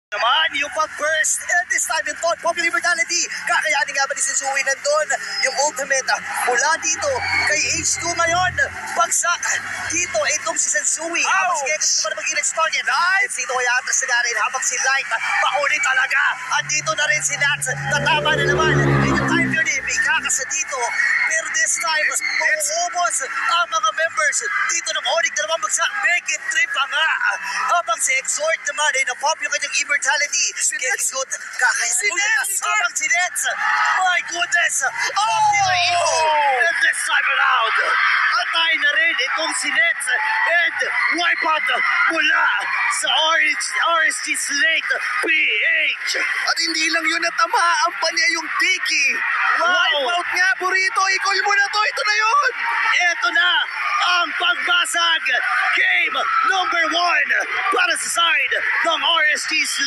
Naman yung pag-burst, and this time yung Todd Popular Brutality. Kakayanin nga ba ni Sensui nandun? Yung ultimate mula dito kay H2 ngayon. Bagsak dito itong si Sensui. Habang si Gekko naman mag-next target. Nice! Dito ay atras na rin habang si Light pauli talaga. At dito na rin si Nats. Tatama na naman. Yung time journey, may kakasa dito. Pero this time, maubos ang mga members dito ng Onyx na naman bagsak. Make it trip nga. Habang si Exhort naman ay napop yung kanyang immortality. Getting good. Kakayanin na habang si Nets. My goodness! Popular Evo! And this time around, patay na rin itong si Nets. And wipe out mula sa RSG Slate PH. At hindi lang yun, natamaan pa niya yung Dicky. Wow! Wipeout nga, Burrito. I-call mo na to. Ito na yun. Ito na ang pagbasag. Game number 1 para sa side ng RSG Slate.